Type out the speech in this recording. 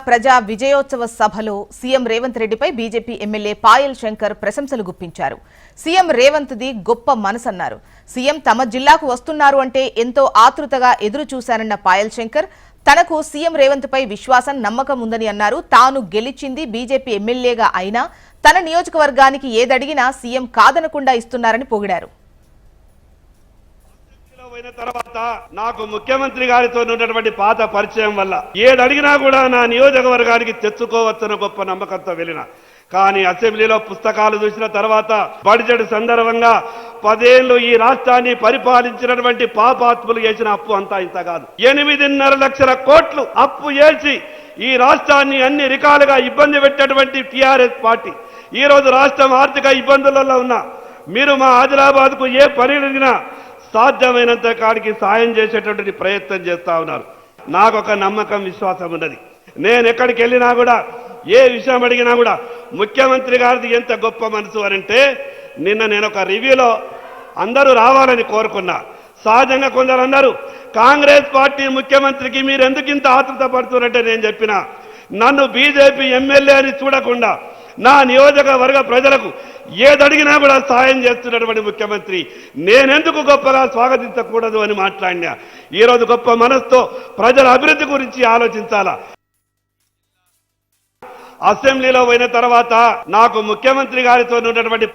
ప్రజా విజయోత్సవ సభలో సీఎం రేవంత్ రెడ్డిపై బీజేపీ ఎమ్మెల్యే పాయల్ శంకర్ ప్రశంసలు గుప్పించారు. సీఎం రేవంత్ ది గొప్ప మనసన్నారు. సీఎం తమ జిల్లాకు వస్తున్నారు అంటే ఎంతో ఆతృతగా ఎదురు చూశారన్న పాయల్ శంకర్ తనకు సీఎం రేవంత్ పై విశ్వాసం నమ్మకం ఉందని అన్నారు. తాను గెలిచింది బీజేపీ ఎమ్మెల్యేగా అయినా తన నియోజకవర్గానికి ఏదడిగినా సీఎం కాదనకుండా ఇస్తున్నారని పొగిడారు. తర్వాత నాకు ముఖ్యమంత్రి గారితో ఉన్నటువంటి పాత పరిచయం వల్ల ఏదడిగినా కూడా నా నియోజకవర్గానికి తెచ్చుకోవచ్చన్న గొప్ప నమ్మకంతో వెళ్ళిన. కానీ అసెంబ్లీలో పుస్తకాలు చూసిన తర్వాత బడ్జెట్ సందర్భంగా 10 ఏళ్లు ఈ రాష్ట్రాన్ని పరిపాలించినటువంటి పాపాత్ములు చేసిన అప్పు అంతా ఇంత కాదు. 8.5 లక్షల కోట్లు అప్పు చేసి ఈ రాష్ట్రాన్ని అన్ని రకాలుగా ఇబ్బంది పెట్టినటువంటి టీఆర్ఎస్ పార్టీ ఈ రోజు రాష్ట్రం ఆర్థిక ఇబ్బందులలో ఉన్న మీరు మా ఆదిలాబాద్ కు ఏ పని అడిగినా సాధ్యమైనంత కాడికి సాయం చేసేటటువంటి ప్రయత్నం చేస్తా ఉన్నారు. నాకు ఒక నమ్మకం విశ్వాసం ఉన్నది. నేను ఎక్కడికి వెళ్ళినా కూడా ఏ విషయం అడిగినా కూడా ముఖ్యమంత్రి గారిది ఎంత గొప్ప మనసు అంటే నిన్న నేను ఒక రివ్యూలో అందరూ రావాలని కోరుకున్నా. సహజంగా కొందరు అన్నారు కాంగ్రెస్ పార్టీ ముఖ్యమంత్రికి మీరు ఎందుకు ఇంత ఆతృత పడుతున్నారంటే నేను చెప్పిన నన్ను బీజేపీ ఎమ్మెల్యే అని చూడకుండా నా నియోజకవర్గ ప్రజలకు ఏదడిగినా కూడా సాయం చేస్తున్నటువంటి ముఖ్యమంత్రి నేనెందుకు గొప్పగా స్వాగతించకూడదు అని మాట్లాడినా. ఈరోజు గొప్ప మనసుతో ప్రజల అభివృద్ధి గురించి ఆలోచించాలా. అసెంబ్లీలో పోయిన తర్వాత నాకు ముఖ్యమంత్రి గారితో ఉన్నటువంటి